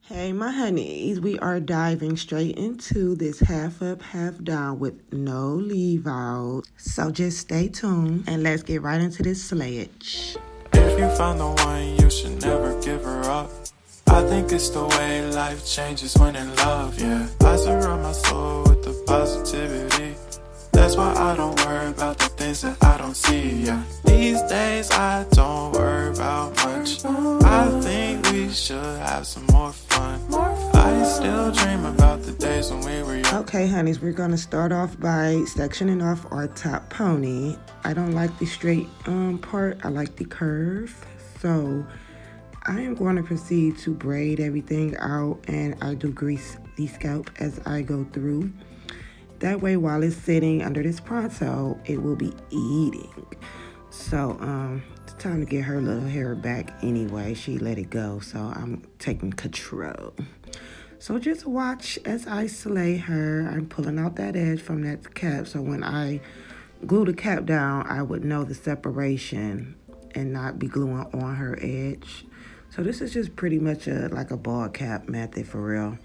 Hey, my honeys, we are diving straight into this half up, half down with no leave out. So just stay tuned and let's get right into this sledge. If you found the one, you should never give her up. I think it's the way life changes when in love, yeah. I surround my soul with the positivity. That's why I don't worry about the things that I don't see, yeah. These days I don't worry about much. I think we should have some more fun. I still dream about the days when we were young. Okay, honeys, we're going to start off by sectioning off our top pony. I don't like the straight part. I like the curve. So I am going to proceed to braid everything out, and I do grease the scalp as I go through. That way, while it's sitting under this Pronto, it will be eating. So it's time to get her little hair back anyway. She let it go, so I'm taking control. So just watch as I slay her. I'm pulling out that edge from that cap, so when I glue the cap down, I would know the separation and not be gluing on her edge. So this is just pretty much like a ball cap method for real.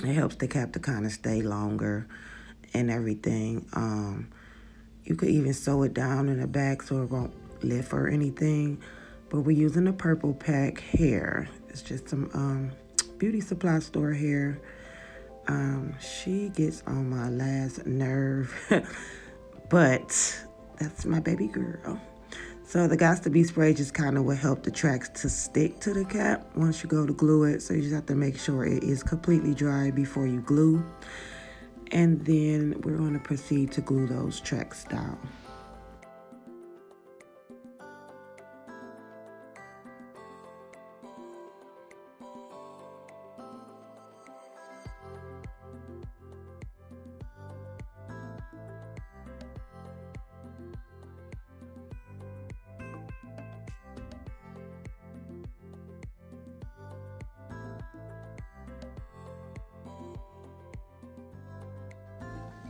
It helps the cap to kind of stay longer and everything. You could even sew it down in the back so it won't lift or anything. But we're using the purple pack hair. It's just some beauty supply store hair. She gets on my last nerve, but that's my baby girl. So the Gots to Be spray just kind of will help the tracks to stick to the cap once you go to glue it. So you just have to make sure it is completely dry before you glue. And then we're going to proceed to glue those tracks down.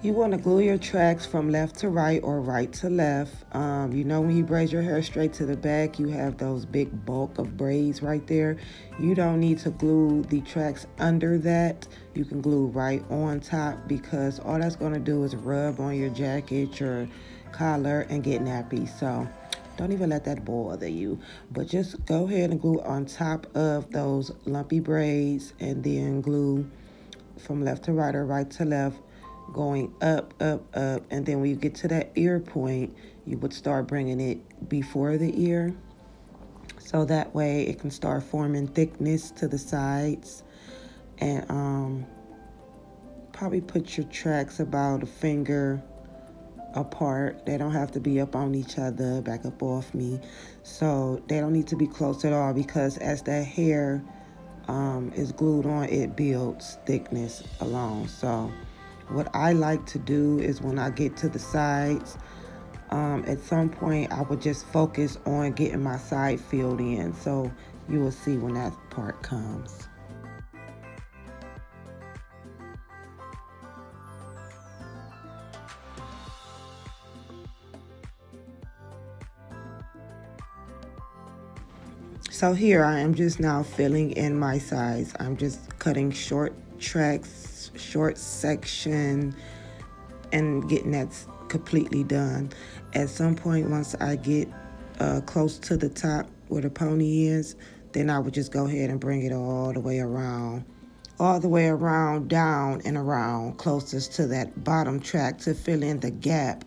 You want to glue your tracks from left to right or right to left. You know, when you braid your hair straight to the back, you have those big bulk of braids right there. You don't need to glue the tracks under that. You can glue right on top, because all that's going to do is rub on your jacket, your collar, and get nappy. So don't even let that bother you. But just go ahead and glue on top of those lumpy braids, and then glue from left to right or right to left, going up, up, up. And then when you get to that ear point, you would start bringing it before the ear. So that way it can start forming thickness to the sides. And probably put your tracks about a finger apart. They don't have to be up on each other, back up off me. So they don't need to be close at all, because as that hair is glued on, it builds thickness along. So what I like to do is when I get to the sides, at some point I would just focus on getting my side filled in. So you will see when that part comes. So here I am just now filling in my sides. I'm just cutting short tracks, short section, and getting that completely done. At some point, once I get close to the top where the pony is, then I would just go ahead and bring it all the way around, down and around, closest to that bottom track to fill in the gap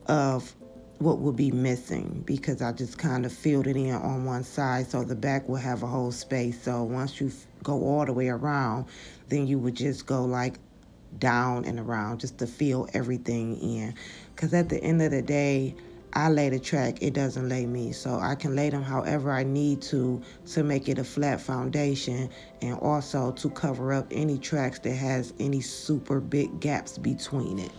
of what will be missing, because I just kind of filled it in on one side, so the back will have a whole space. So once you go all the way around, then you would just go like down and around just to fill everything in. Because at the end of the day, I lay the track, it doesn't lay me. So I can lay them however I need to make it a flat foundation, and also to cover up any tracks that has any super big gaps between it.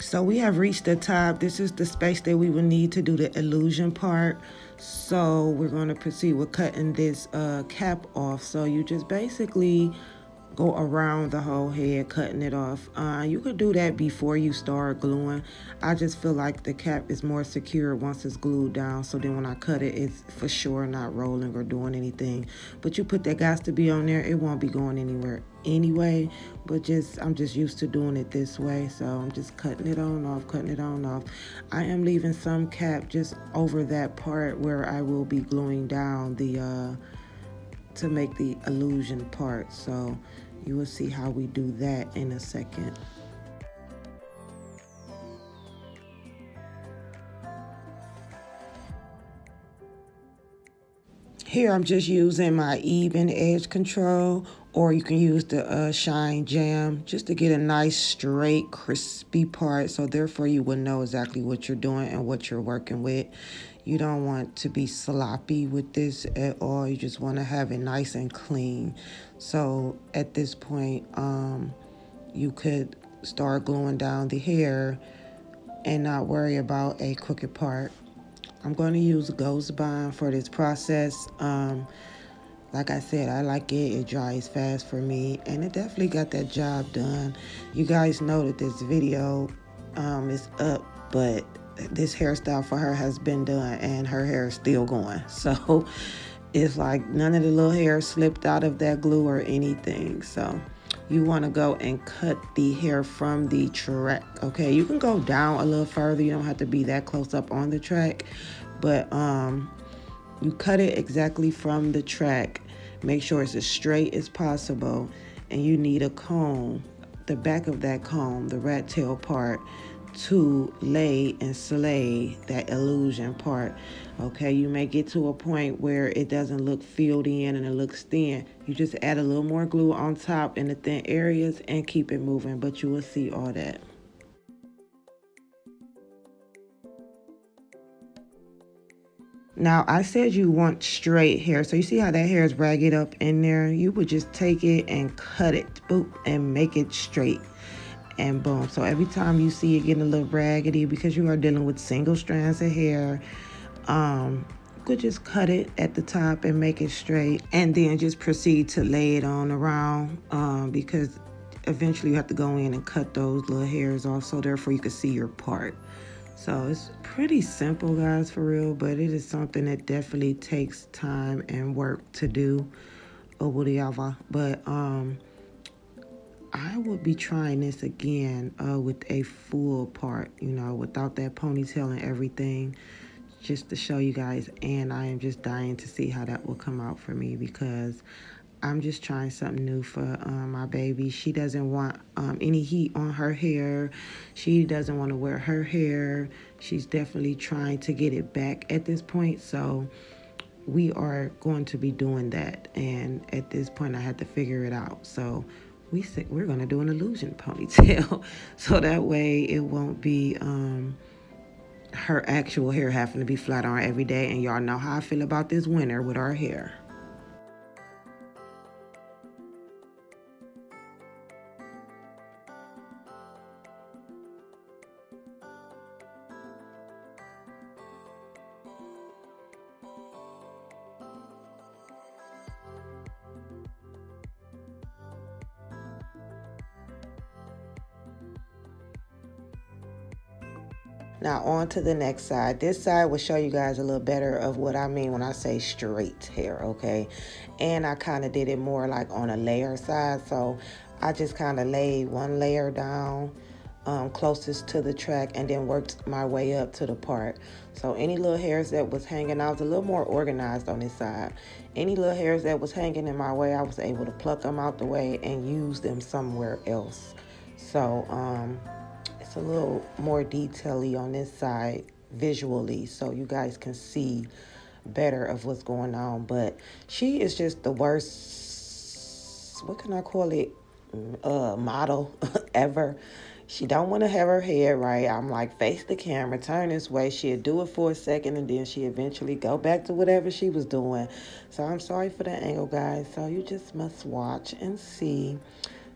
So we have reached the top. This is the space that we will need to do the illusion part. So we're going to proceed with cutting this cap off. So you just basically go around the whole head, cutting it off. You could do that before you start gluing. I just feel like the cap is more secure once it's glued down, so then when I cut it, it's for sure not rolling or doing anything. But you put that got to be on there, it won't be going anywhere anyway. But I'm just used to doing it this way, so I'm just cutting it on off, cutting it on off. I am leaving some cap just over that part where I will be gluing down the to make the illusion part, so you will see how we do that in a second. Here I'm just using my even edge control, or you can use the shine jam just to get a nice straight crispy part, so therefore you will know exactly what you're doing and what you're working with. You don't want to be sloppy with this at all. You just want to have it nice and clean. So at this point, you could start gluing down the hair and not worry about a crooked part. I'm going to use Ghost Bond for this process. Like I said, I like it. It dries fast for me, and it definitely got that job done. You guys know that this video is up, but this hairstyle for her has been done and her hair is still going. So it's like none of the little hair slipped out of that glue or anything. So you want to go and cut the hair from the track. Okay, you can go down a little further. You don't have to be that close up on the track, but you cut it exactly from the track. Make sure it's as straight as possible, and you need a comb, the back of that comb, the rat tail part, to lay and slay that illusion part. Okay, you may get to a point where it doesn't look filled in and it looks thin. You just add a little more glue on top in the thin areas and keep it moving, but you will see all that. Now, I said you want straight hair. So you see how that hair is ragged up in there? You would just take it and cut it, boop, and make it straight. And boom. So every time you see it getting a little raggedy, because you are dealing with single strands of hair, you could just cut it at the top and make it straight. And then just proceed to lay it on around, because eventually you have to go in and cut those little hairs off, so therefore you can see your part. So it's pretty simple, guys, for real, but it is something that definitely takes time and work to do. But I would be trying this again with a full part, you know, without that ponytail and everything, just to show you guys. And I am just dying to see how that will come out for me, because I'm just trying something new for my baby. She doesn't want any heat on her hair. She doesn't want to wear her hair. She's definitely trying to get it back at this point. So we are going to be doing that. And at this point, I had to figure it out. So we said we're going to do an illusion ponytail. So that way it won't be her actual hair having to be flat on every day. And y'all know how I feel about this winter with our hair. Now on to the next side. This side will show you guys a little better of what I mean when I say straight hair, okay? And I kind of did it more like on a layer side. So I just kind of laid one layer down closest to the track and then worked my way up to the part. So any little hairs that was hanging, I was a little more organized on this side. Any little hairs that was hanging in my way, I was able to pluck them out the way and use them somewhere else. So it's a little more detail-y on this side visually, so you guys can see better of what's going on. But she is just the worst, what can I call it, model ever. She don't want to have her hair right. I'm like, face the camera, turn this way. She'll do it for a second, and then she eventually go back to whatever she was doing. So I'm sorry for the angle, guys. So you just must watch and see,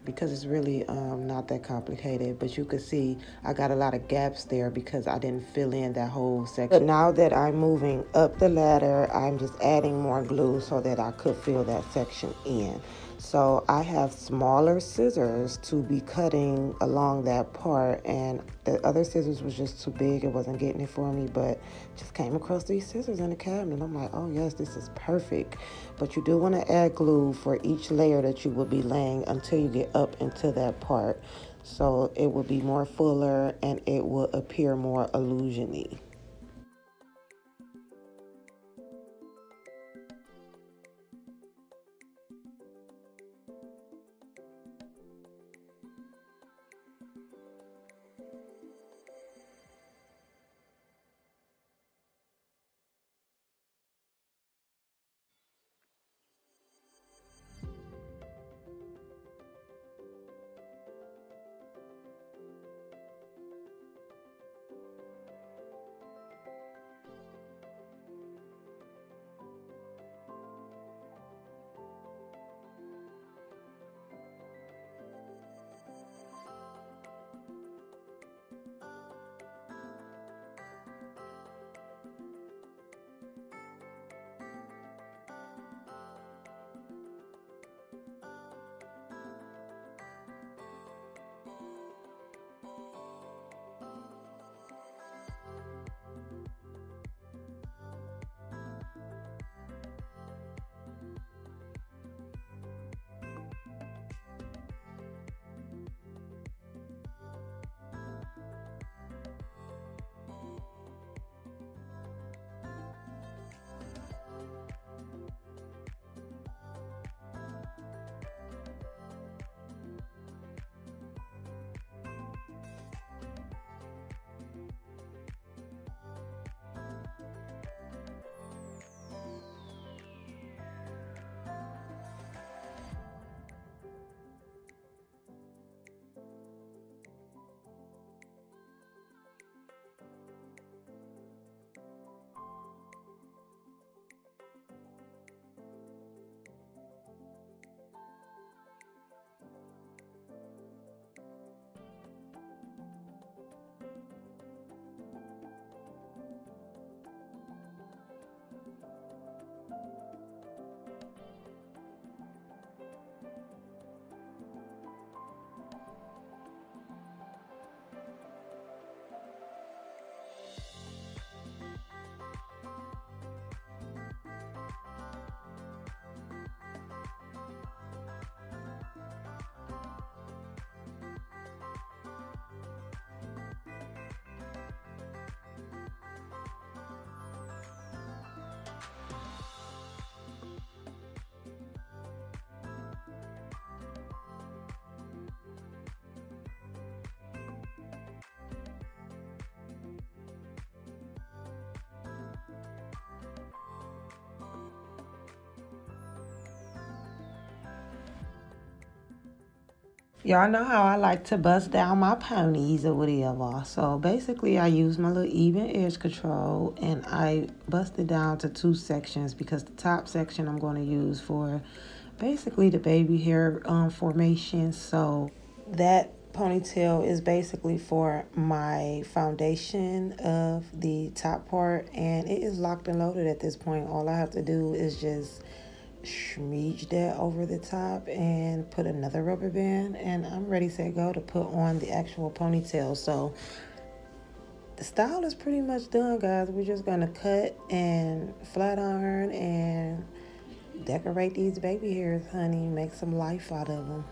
because it's really not that complicated. But you can see I got a lot of gaps there because I didn't fill in that whole section. But now that I'm moving up the ladder, I'm just adding more glue so that I could fill that section in. So I have smaller scissors to be cutting along that part, and the other scissors was just too big. It wasn't getting it for me, but just came across these scissors in the cabinet. I'm like, oh yes, this is perfect. But you do want to add glue for each layer that you will be laying until you get up into that part. So it will be more fuller and it will appear more illusion-y. Y'all know how I like to bust down my ponies or whatever. So basically I use my little even edge control and I bust it down to 2 sections because the top section I'm going to use for basically the baby hair formation. So that ponytail is basically for my foundation of the top part, and it is locked and loaded at this point. All I have to do is just smudge that over the top and put another rubber band, and I'm ready to go to put on the actual ponytail. So the style is pretty much done, guys. We're just gonna cut and flat iron and decorate these baby hairs, honey. Make some life out of them.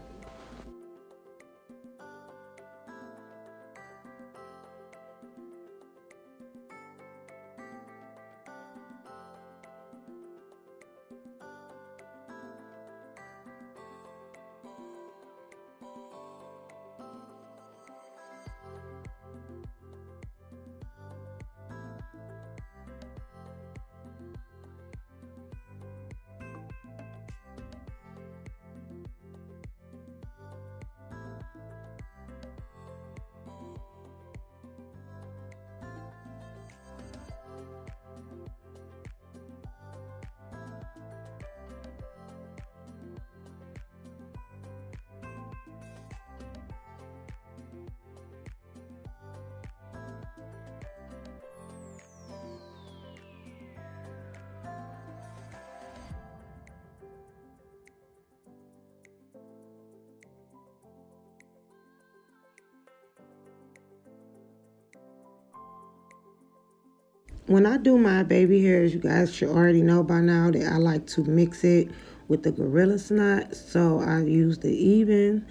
When I do my baby hairs, you guys should already know by now that I like to mix it with the gorilla snot. So I use the even,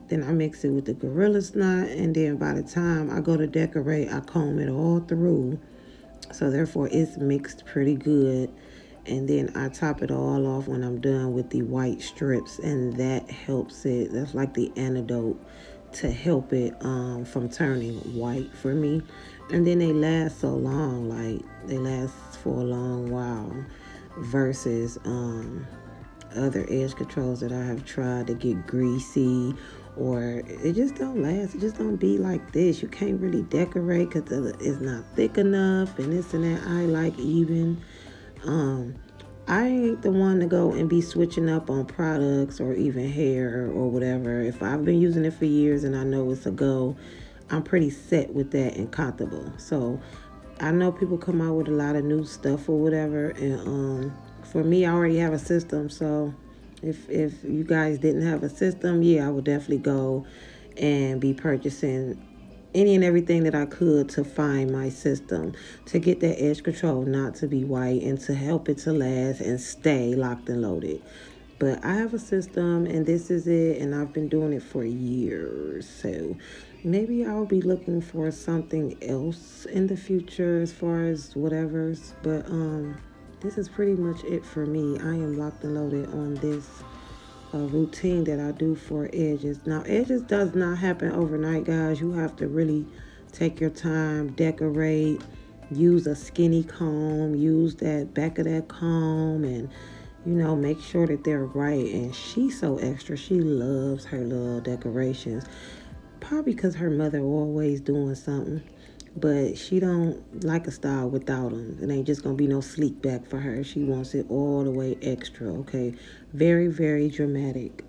then I mix it with the gorilla snot, and then by the time I go to decorate, I comb it all through. So therefore it's mixed pretty good. And then I top it all off when I'm done with the white strips, and that helps it. That's like the antidote to help it from turning white for me. And then they last so long, like they last for a long while versus other edge controls that I have tried to get greasy, or it just don't last. It just don't be like this. You can't really decorate because it's not thick enough and this and that. I like even. I ain't the one to go and be switching up on products or even hair or whatever. If I've been using it for years and I know it's a go, I'm pretty set with that and comfortable. So I know people come out with a lot of new stuff or whatever, and for me, I already have a system. So if you guys didn't have a system, yeah, I would definitely go and be purchasing any and everything that I could to find my system, to get that edge control not to be white and to help it to last and stay locked and loaded. But I have a system and this is it, and I've been doing it for years. So maybe I'll be looking for something else in the future as far as whatever's. But this is pretty much it for me. I am locked and loaded on this routine that I do for edges. Now, edges does not happen overnight, guys. You have to really take your time, decorate, use a skinny comb, use that back of that comb, and make sure that they're right. And she's so extra. She loves her little decorations. Probably because her mother always doing something. But she don't like a style without them. It ain't just gonna be no sleek back for her. She wants it all the way extra, okay? Very, very dramatic.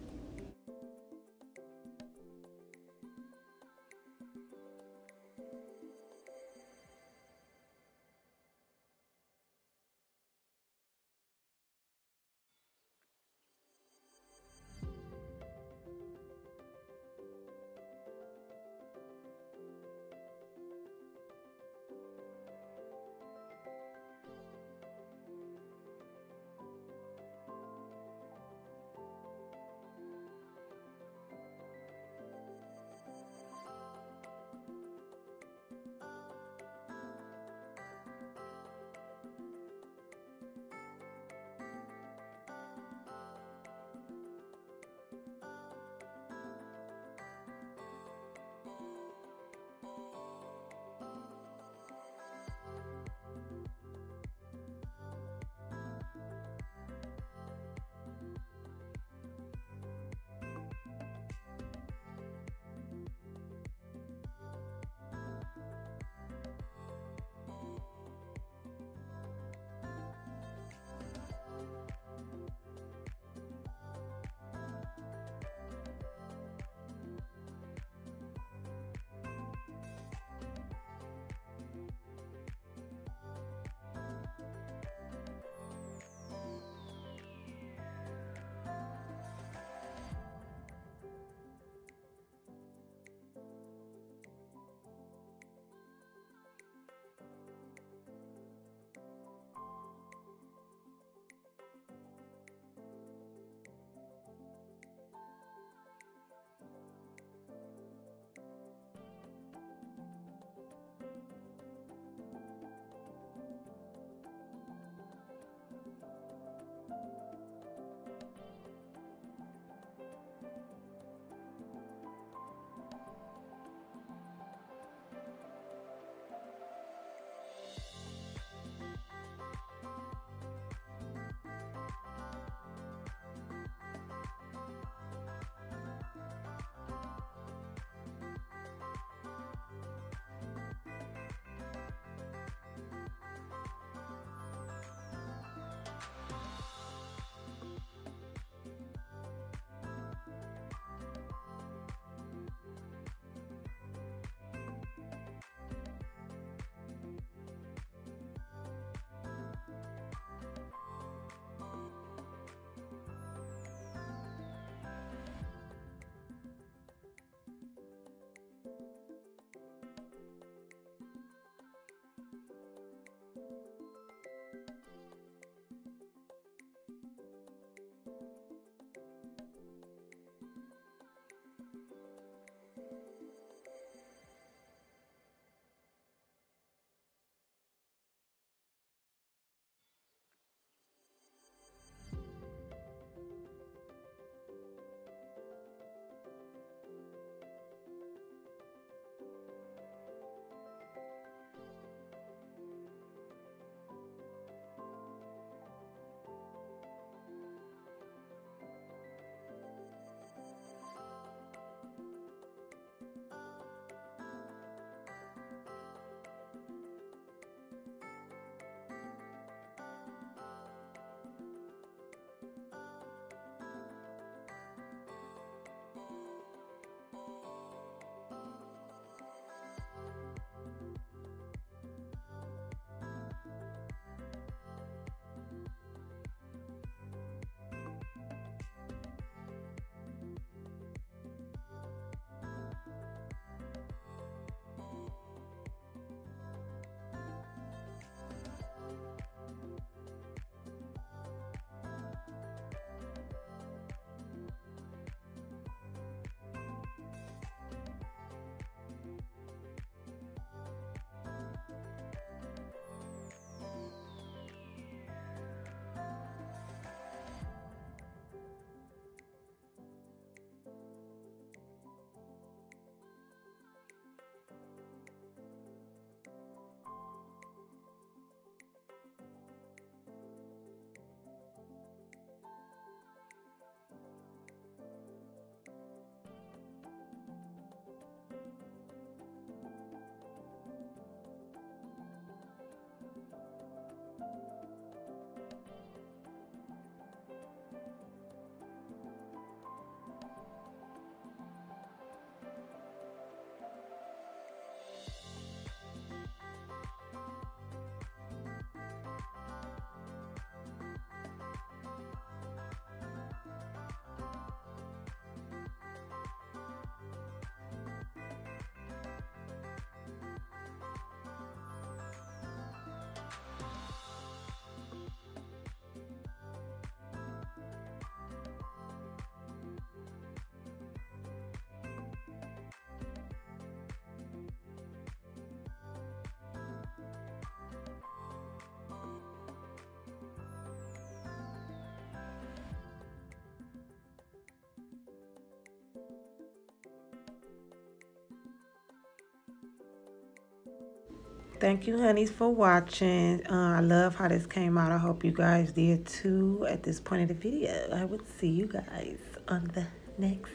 Thank you, honeys, for watching. I love how this came out. I hope you guys did too. At this point of the video, I would see you guys on the next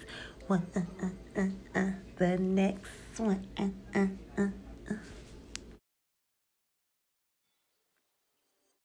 one. The next one.